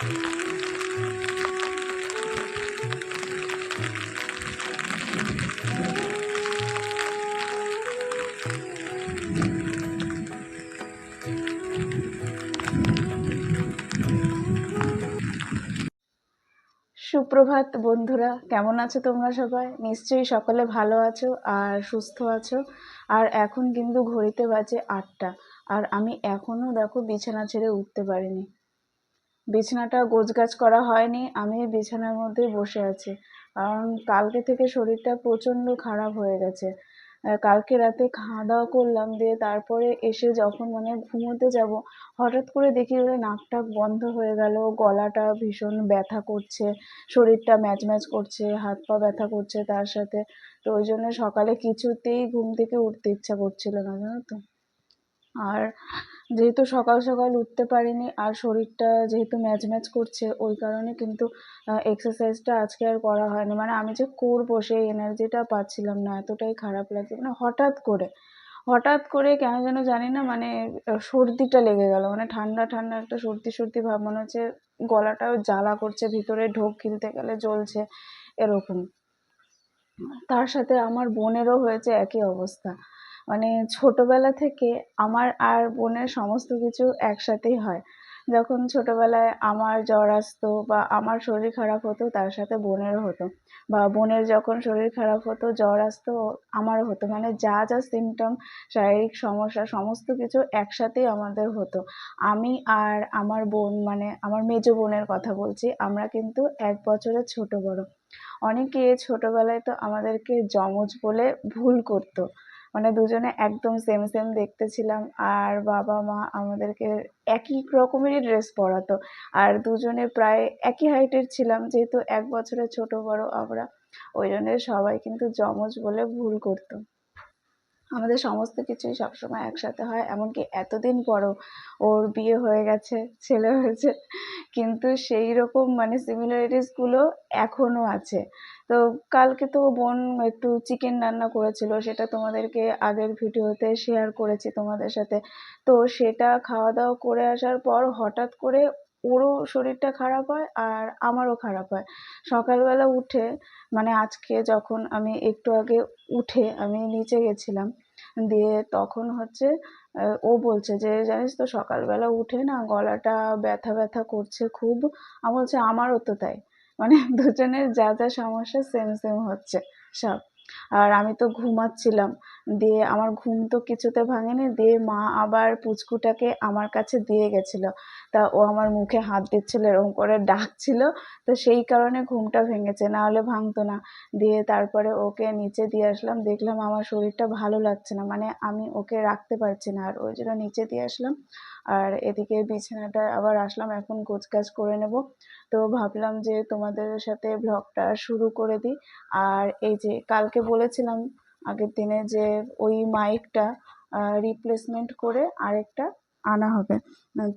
সুপ্রভাত বন্ধুরা, কেমন আছো তোমরা সবাই? নিশ্চয়ই সকলে ভালো আছো আর সুস্থ আছো। আর এখন কিন্তু ঘড়িতে বাজে 8টা, আর আমি এখনো দেখো বিছানা ছেড়ে উঠতে পারিনি। বিছানাটা গোছগাছ করা হয়নি, আমি বিছানার মধ্যেই বসে আছি, কারণ কালকে থেকে শরীরটা প্রচণ্ড খারাপ হয়ে গেছে। কালকে রাতে খাওয়া দাওয়া করলাম, দিয়ে তারপরে এসে যখন মানে ঘুমোতে যাব, হঠাৎ করে দেখি ওই নাক টাক বন্ধ হয়ে গেল, গলাটা ভীষণ ব্যথা করছে, শরীরটা ম্যাজ ম্যাজ করছে, হাত পা ব্যথা করছে তার সাথে। তো ওই জন্য সকালে কিছুতেই ঘুম থেকে উঠতে ইচ্ছা করছিল না, জানো তো। আর যেহেতু সকাল সকাল উঠতে পারিনি, আর শরীরটা যেহেতু ম্যাজ ম্যাজ করছে, ওই কারণে কিন্তু এক্সারসাইজটা আজকে আর করা হয়নি। মানে আমি যে করবো সেই এনার্জিটা পাচ্ছিলাম না, এতটাই খারাপ লাগছে। মানে হঠাৎ করে কেন যেন জানি না, মানে সর্দিটা লেগে গেল, মানে ঠান্ডা ঠান্ডা একটা সর্দি সর্দি ভাব, মনে হচ্ছে গলাটাও জ্বালা করছে, ভিতরে ঢোক গিলতে গেলে জ্বলছে এরকম। তার সাথে আমার বোনেরও হয়েছে একই অবস্থা। মানে ছোটবেলা থেকে আমার আর বোনের সমস্ত কিছু একসাথেই হয়। যখন ছোটবেলায় আমার জ্বর আসতো বা আমার শরীর খারাপ হতো, তার সাথে বোনেরও হতো। বা বোনের যখন শরীর খারাপ হতো, জ্বর আসতো, আমারও হতো। মানে যা যা সিমটম, শারীরিক সমস্যা, সমস্ত কিছু একসাথেই আমাদের হতো। আমি আর আমার বোন, মানে আমার মেজো বোনের কথা বলছি, আমরা কিন্তু 1 বছরের ছোট বড়। অনেকে ছোটবেলায় তো আমাদেরকে যমজ বলে ভুল করতো। মানে দুজনে একদম সেম সেম দেখতে ছিলাম, আর বাবা মা আমাদেরকে একই রকমেরই ড্রেস পরাতো, আর দুজনে প্রায় একই হাইটের ছিলাম, যেহেতু 1 বছরের ছোট বড় আমরা, ওই জন্য সবাই কিন্তু যমজ বলে ভুল করতো। আমাদের সমস্ত কিছুই সবসময় একসাথে হয়, এমনকি এতদিন পরও ওর বিয়ে হয়ে গেছে, ছেলে হয়েছে, কিন্তু সেই রকম মানে সিমিলারিটিসগুলো এখনও আছে। তো কালকে তো বোন একটু চিকেন রান্না করেছিল, সেটা তোমাদেরকে আগের ভিডিওতে শেয়ার করেছি তোমাদের সাথে। তো সেটা খাওয়া দাওয়া করে আসার পর হঠাৎ করে ওরও শরীরটা খারাপ হয় আর আমারও খারাপ হয়। সকালবেলা উঠে, মানে আজকে যখন আমি একটু আগে উঠে আমি নিচে গেছিলাম, দিয়ে তখন হচ্ছে ও বলছে যে জানিস তো সকালবেলা উঠে না গলাটা ব্যথা ব্যথা করছে খুব। আমি বলছি আমারও তো তাই। মানে দুজনের যা যা সমস্যা সেম সেম হচ্ছে সব। আর আমি তো ঘুমাচ্ছিলাম, দিয়ে আমার ঘুম তো কিছুতে ভাঙেনি, দিয়ে মা আবার পুচকুটাকে আমার কাছে দিয়ে গেছিল। তা ও আমার মুখে হাত দিচ্ছিল, এরকম করে ডাকছিল, তো সেই কারণে ঘুমটা ভেঙেছে, না হলে ভাঙতো না। দিয়ে তারপরে ওকে নিচে দিয়ে আসলাম, দেখলাম আমার শরীরটা ভালো লাগছে না, মানে আমি ওকে রাখতে পারছি না, আর ওই জন্য নিচে দিয়ে আসলাম। আর এদিকে বিছানাটা আবার আসলাম, এখন গোছগাছ করে নেব। তো ভাবলাম যে তোমাদের সাথে ব্লগটা শুরু করে দিই। আর এই যে কালকে বলেছিলাম আগের দিনে যে ওই মাইকটা রিপ্লেসমেন্ট করে আরেকটা আনা হবে।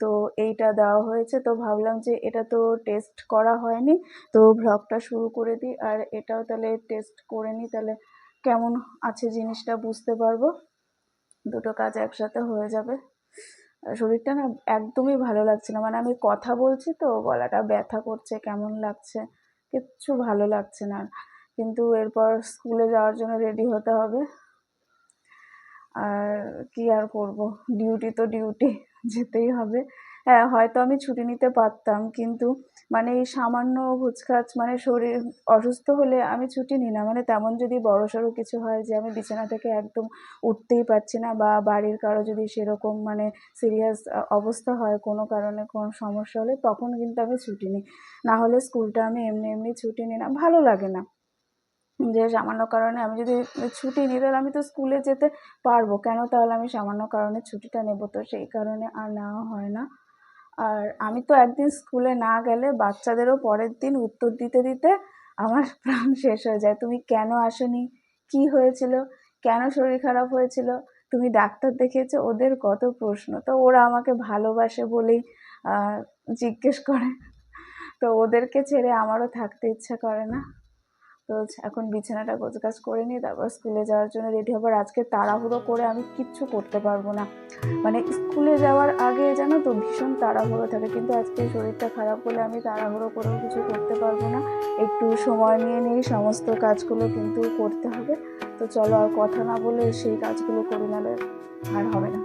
তো এইটা দেওয়া হয়েছে, তো ভাবলাম যে এটা তো টেস্ট করা হয়নি, তো ব্লগটা শুরু করে দিই, আর এটাও তাহলে টেস্ট করে নিই, তাহলে কেমন আছে জিনিসটা বুঝতে পারবো। দুটো কাজ একসাথে হয়ে যাবে। শরীরটা না একদমই ভালো লাগছে না, মানে আমি কথা বলছি তো গলাটা ব্যথা করছে, কেমন লাগছে, কিচ্ছু ভালো লাগছে না। কিন্তু এরপর স্কুলে যাওয়ার জন্য রেডি হতে হবে, আর কি আর করব, ডিউটি তো ডিউটি, যেতেই হবে। হ্যাঁ, হয়তো আমি ছুটি নিতে পারতাম, কিন্তু মানে এই সামান্য হুচকাচ, মানে শরীর অসুস্থ হলে আমি ছুটি নিই না। মানে তেমন যদি বড়সড় কিছু হয় যে আমি বিছানা থেকে একদম উঠতেই পারছি না, বা বাড়ির কারো যদি সেরকম মানে সিরিয়াস অবস্থা হয়, কোনো কারণে কোনো সমস্যা হলে, তখন কিন্তু আমি ছুটি নিই। না হলে স্কুলটা আমি এমনি এমনি ছুটি নিই না, ভালো লাগে না। যে সামান্য কারণে আমি যদি ছুটি নিই, তাহলে আমি তো স্কুলে যেতে পারবো কেন, তাহলে আমি সামান্য কারণে ছুটিটা নেব, তো সেই কারণে আর নেওয়া হয় না। আর আমি তো একদিন স্কুলে না গেলে বাচ্চাদেরও পরের দিন উত্তর দিতে দিতে আমার প্রাণ শেষ হয়ে যায়। তুমি কেন আসোনি, কি হয়েছিল, কেন শরীর খারাপ হয়েছিল, তুমি ডাক্তার দেখিয়েছো, ওদের কত প্রশ্ন। তো ওরা আমাকে ভালোবাসে বলেই জিজ্ঞেস করে, তো ওদেরকে ছেড়ে আমারও থাকতে ইচ্ছা করে না। তো এখন বিছানাটা গোছগাছ করে নিই, তারপর স্কুলে যাওয়ার জন্য রেডি হবো। আর আজকে তাড়াহুড়ো করে আমি কিচ্ছু করতে পারবো না, মানে স্কুলে যাওয়ার আগে জানো তো ভীষণ তাড়াহুড়ো থাকে, কিন্তু আজকে শরীরটা খারাপ বলে আমি তাড়াহুড়ো করেও কিছু করতে পারবো না। একটু সময় নিয়ে নিয়ে সমস্ত কাজগুলো কিন্তু করতে হবে। তো চলো আর কথা না বলে সেই কাজগুলো করি, নাহলে আর হবে না।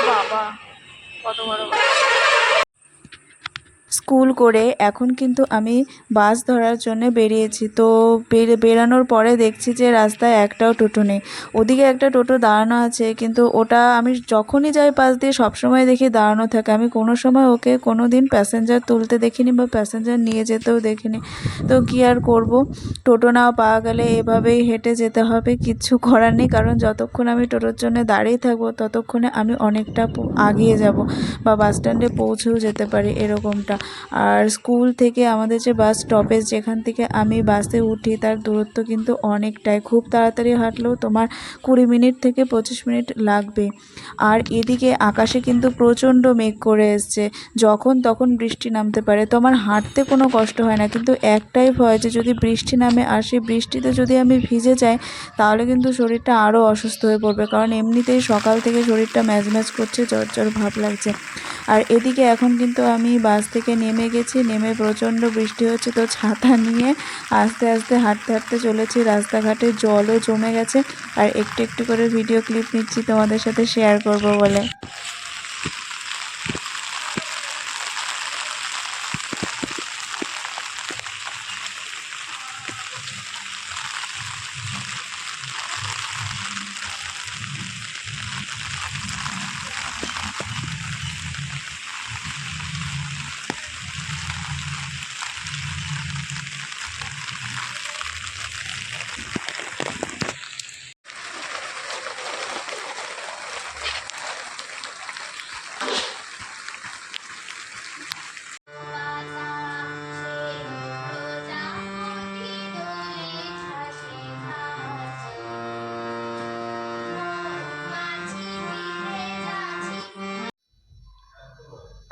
বাবা কত বড় স্কুল করে এখন কিন্তু আমি বাস ধরার জন্য বেরিয়েছি। তো বেরানোর পরে দেখছি যে রাস্তায় একটাও টোটো নেই। ওদিকে একটা টোটো দাঁড়ানো আছে, কিন্তু ওটা আমি যখনই যাই পাশ দিয়ে সবসময় দেখি দাঁড়ানো থাকে। আমি কোনো সময় ওকে কোনো দিন প্যাসেঞ্জার তুলতে দেখিনি বা প্যাসেঞ্জার নিয়ে যেতেও দেখিনি। তো কী আর করব, টোটো না পাওয়া গেলে এভাবেই হেঁটে যেতে হবে, কিচ্ছু করার নেই। কারণ যতক্ষণ আমি টোটোর জন্য দাঁড়িয়ে থাকবো ততক্ষণে আমি অনেকটা আগিয়ে যাব বা বাস স্ট্যান্ডে পৌঁছেও যেতে পারি এরকমটা। আর স্কুল থেকে আমাদের যে বাস স্টপেজ, যেখান থেকে আমি বাসে উঠি, তার দূরত্ব কিন্তু অনেকটাই। খুব তাড়াতাড়ি হাঁটলেও তোমার 20 মিনিট থেকে 25 মিনিট লাগবে। আর এদিকে আকাশে কিন্তু প্রচণ্ড মেঘ করে এসছে, যখন তখন বৃষ্টি নামতে পারে। তো আমার হাঁটতে কোনো কষ্ট হয় না, কিন্তু একটাই ভয় যে যদি বৃষ্টি নামে আর সেই বৃষ্টিতে যদি আমি ভিজে যাই তাহলে কিন্তু শরীরটা আরও অসুস্থ হয়ে পড়বে। কারণ এমনিতেই সকাল থেকে শরীরটা ম্যাজম্যাজ করছে, জ্বর জ্বর ভাব লাগছে। আর এদিকে এখন কিন্তু আমি বাস থেকে নেমে গেছি, নেমে প্রচণ্ড বৃষ্টি হচ্ছে। তো ছাতা নিয়ে আস্তে আস্তে হাঁটতে হাঁটতে চলেছি, রাস্তাঘাটে জলও জমে গেছে। আর একটু একটু করে ভিডিও ক্লিপ নিচ্ছি তোমাদের সাথে শেয়ার করব বলে।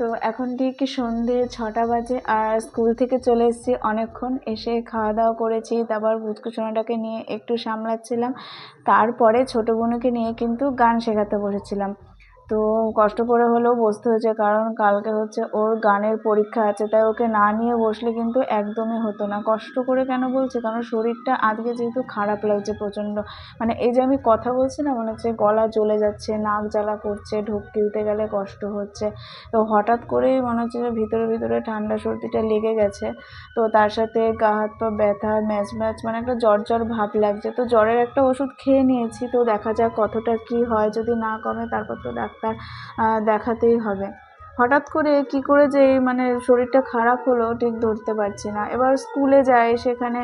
তো এখন ঠিক সন্ধে 6টা বাজে, আর স্কুল থেকে চলে এসেছি অনেকক্ষণ, এসে খাওয়া দাওয়া করেছি, তারপর পুচকু সোনাটাকে নিয়ে একটু সামলাচ্ছিলাম, তারপরে ছোটো বোনকে নিয়ে কিন্তু গান শেখাতে বসেছিলাম। তো কষ্ট করে হলেও বসতে হয়েছে, কারণ কালকে হচ্ছে ওর গানের পরীক্ষা আছে, তাই ওকে না নিয়ে বসলে কিন্তু একদমই হতো না। কষ্ট করে কেন বলছি, কারণ শরীরটা আজকে যেহেতু খারাপ লাগছে প্রচণ্ড, মানে এই যে আমি কথা বলছি না, মনে হচ্ছে গলা জ্বলে যাচ্ছে, নাক জ্বালা করছে, ঢোক গিলতে গেলে কষ্ট হচ্ছে। তো হঠাৎ করেই মনে হচ্ছে যে ভিতরে ভিতরে ঠান্ডা সর্দিটা লেগে গেছে। তো তার সাথে গা হাত পা ব্যথা, ম্যাচ ম্যাচ, মানে একটা জ্বর জ্বর ভাব লাগছে। তো জ্বরের একটা ওষুধ খেয়ে নিয়েছি, তো দেখা যাক কতটা কি হয়, যদি না কমে তারপর তো ডাক্তার দেখাতেই হবে। হঠাৎ করে কি করে যে মানে শরীরটা খারাপ হলো ঠিক ধরতে পারছি না। এবার স্কুলে যাই, সেখানে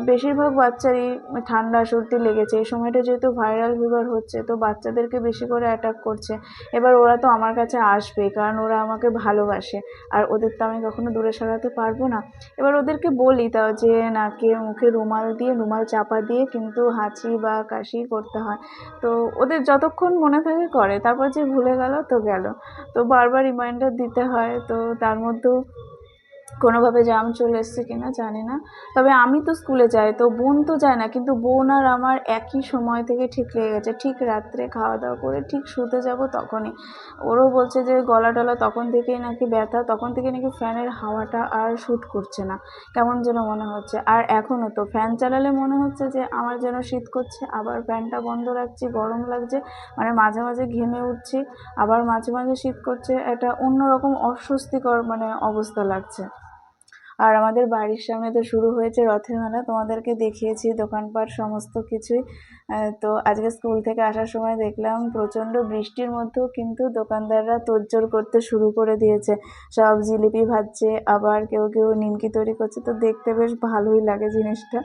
বেশিরভাগ বাচ্চারই ঠান্ডা সর্দি লেগেছে। এই সময়টা যেহেতু ভাইরাল ফিভার হচ্ছে, তো বাচ্চাদেরকে বেশি করে অ্যাটাক করছে। এবার ওরা তো আমার কাছে আসবেই, কারণ ওরা আমাকে ভালোবাসে, আর ওদের তো আমি কখনো দূরে সরাতে পারবো না। এবার ওদেরকে বলি তাও যে নাকে মুখে রুমাল দিয়ে, রুমাল চাপা দিয়ে কিন্তু হাঁচি বা কাশি করতে হয়। তো ওদের যতক্ষণ মনে থাকে করে, তারপর যে ভুলে গেল তো গেল। তো বারবার রিমাইন্ডার দিতে হয়। তো তার মধ্যেও কোনোভাবে জাম চলে এসছে কিনা জানি না। তবে আমি তো স্কুলে যাই, তো বোন তো যায় না, কিন্তু বোন আর আমার একই সময় থেকে ঠিক লেগে গেছে। ঠিক রাত্রে খাওয়া দাওয়া করে ঠিক শুতে যাব তখনই ওরও বলছে যে গলা টলা তখন থেকেই নাকি ব্যথা, তখন থেকে নাকি ফ্যানের হাওয়াটা আর শ্যুট করছে না, কেমন যেন মনে হচ্ছে। আর এখনও তো ফ্যান চালালে মনে হচ্ছে যে আমার যেন শীত করছে, আবার ফ্যানটা বন্ধ রাখছি গরম লাগছে, মানে মাঝে মাঝে ঘেমে উঠছি, আবার মাঝে মাঝে শীত করছে, একটা অন্যরকম অস্বস্তিকর মানে অবস্থা লাগছে। আর আমাদের বাড়ির সামনে তো শুরু হয়েছে রথের মেলা, তোমাদেরকে দেখিয়েছি দোকানপাট সমস্ত কিছুই। তো আজকে স্কুল থেকে আসার সময় দেখলাম প্রচণ্ড বৃষ্টির মধ্যেও কিন্তু দোকানদাররা তোড়জোড় করতে শুরু করে দিয়েছে। সব জিলিপি ভাজছে, আবার কেউ কেউ নিমকি তৈরি করছে, তো দেখতে বেশ ভালোই লাগে জিনিসটা।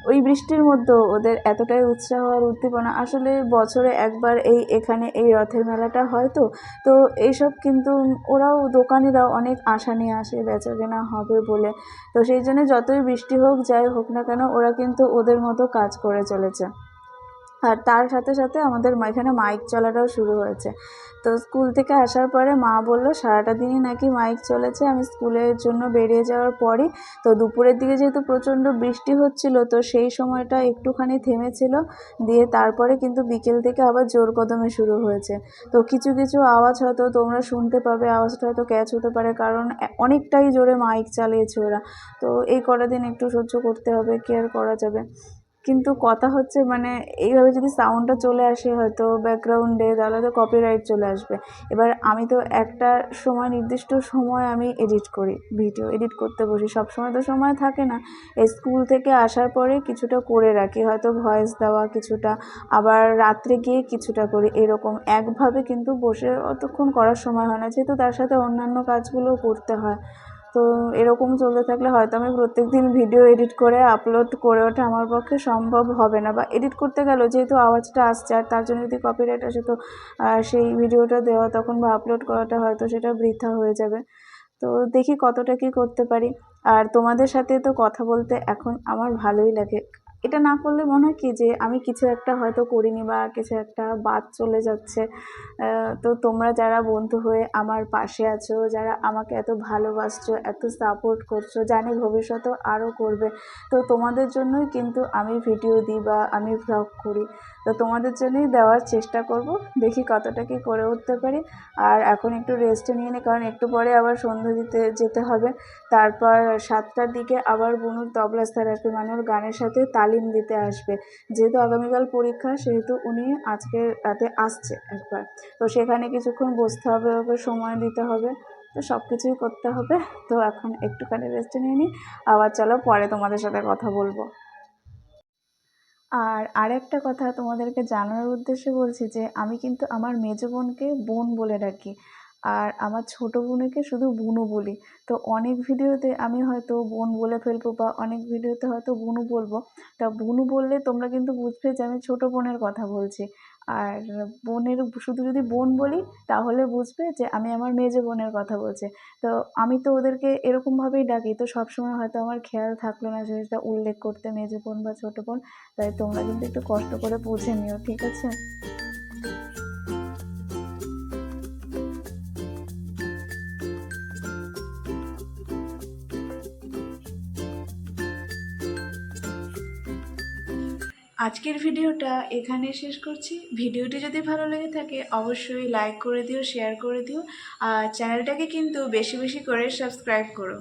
ওই বৃষ্টির মধ্যেও ওদের এতটাই উৎসাহ আর উদ্দীপনা, আসলে বছরে একবার এখানে এই রথের মেলাটা হয়। তো তো এইসব কিন্তু ওরাও দোকানিরাও অনেক আশা নিয়ে আসে বেচাকেনা হবে বলে। তো সেই জন্য যতই বৃষ্টি হোক যাই হোক না কেন, ওরা কিন্তু ওদের মতো কাজ করে চলেছে। আর তার সাথে সাথে আমাদের এখানে মাইক চলাটাও শুরু হয়েছে। তো স্কুল থেকে আসার পরে মা বলল সারাটা দিনই নাকি মাইক চলেছে আমি স্কুলের জন্য বেরিয়ে যাওয়ার পরই। তো দুপুরের দিকে যেহেতু প্রচণ্ড বৃষ্টি হচ্ছিল, তো সেই সময়টা একটুখানি থেমেছিল, দিয়ে তারপরে কিন্তু বিকেল থেকে আবার জোর কদমে শুরু হয়েছে। তো কিছু কিছু আওয়াজ হয়তো তোমরা শুনতে পাবে, আওয়াজটা হয়তো ক্যাচ হতে পারে, কারণ অনেকটাই জোরে মাইক চালিয়েছে ওরা। তো এই কটা দিন একটু সহ্য করতে হবে, কি আর করা যাবে। কিন্তু কথা হচ্ছে মানে এইভাবে যদি সাউন্ডটা চলে আসে হয়তো ব্যাকগ্রাউন্ডে, তাহলে তো কপিরাইট চলে আসবে। এবার আমি তো একটা সময়, নির্দিষ্ট সময় আমি এডিট করি, ভিডিও এডিট করতে বসি, সব সময় তো সময় থাকে না। এই স্কুল থেকে আসার পরে কিছুটা করে রাখি, হয়তো ভয়েস দেওয়া কিছুটা, আবার রাত্রে গিয়ে কিছুটা করি, এরকম একভাবে কিন্তু বসে অতক্ষণ করার সময় হয় না, যেহেতু তার সাথে অন্যান্য কাজগুলোও করতে হয়। তো এরকম চলতে থাকলে হয়তো আমি প্রত্যেকদিন ভিডিও এডিট করে আপলোড করে ওঠা আমার পক্ষে সম্ভব হবে না, বা এডিট করতে গেলেও যেহেতু আওয়াজটা আসছে আর তার জন্য যদি কপিরাইট আসে, তো সেই ভিডিওটা দেওয়া তখন বা আপলোড করাটা হয়তো সেটা বৃথা হয়ে যাবে। তো দেখি কতটা কী করতে পারি। আর তোমাদের সাথে তো কথা বলতে এখন আমার ভালোই লাগে। এটা না করলে মনে হয় কি যে আমি কিছু একটা হয়তো করিনি, বা কিছু একটা বাদ চলে যাচ্ছে। তো তোমরা যারা বন্ধু হয়ে আমার পাশে আছো, যারা আমাকে এত ভালোবাসছো, এত সাপোর্ট করছো, জানি ভবিষ্যতেও আরও করবে, তো তোমাদের জন্যই কিন্তু আমি ভিডিও দিই বা আমি ভ্লগ করি। তো তোমাদের জন্যই দেওয়ার চেষ্টা করব, দেখি কতটা কী করে উঠতে পারি। আর এখন একটু রেস্ট নিয়ে নিই, কারণ একটু পরে আবার সন্ধ্যা দিতে যেতে হবে। তারপর 7টার দিকে আবার বুনুর তবলা স্যার আসবে, মানে ওর গানের সাথে তালিম দিতে আসবে। যেহেতু আগামীকাল পরীক্ষা, সেহেতু উনি আজকে রাতে আসছে একবার। তো সেখানে কিছুক্ষণ বসতে হবে, ওকে সময় দিতে হবে, তো সব কিছুই করতে হবে। তো এখন একটুখানি রেস্ট নিয়ে নিই, আবার চলো পরে তোমাদের সাথে কথা বলবো। আর আরেকটা কথা তোমাদেরকে জানানোর উদ্দেশ্যে বলছি যে আমি কিন্তু আমার মেজো বোনকে বোন বলে ডাকি, আর আমার ছোটো বোনকে শুধু বুনু বলি। তো অনেক ভিডিওতে আমি হয়তো বোন বলে ফেলবো, বা অনেক ভিডিওতে হয়তো বুনু বলবো। তা বুনু বললে তোমরা কিন্তু বুঝবে যে আমি ছোটো বোনের কথা বলছি, আর বোনের শুধু যদি বোন বলি তাহলে বুঝবে যে আমি আমার মেজো বোনের কথা বলছি। তো আমি তো ওদেরকে এরকমভাবেই ডাকি, তো সবসময় হয়তো আমার খেয়াল থাকলো না সেটা উল্লেখ করতে, মেজো বোন বা ছোটো বোন। তাই তোমরা কিন্তু একটু কষ্ট করে বুঝে নিও, ঠিক আছে? আজকের ভিডিওটা এখানে শেষ করছি। ভিডিওটি যদি ভালো লেগে থাকে অবশ্যই লাইক করে দিও, শেয়ার করে দিও, আর চ্যানেলটাকে কিন্তু বেশি বেশি করে সাবস্ক্রাইব করো।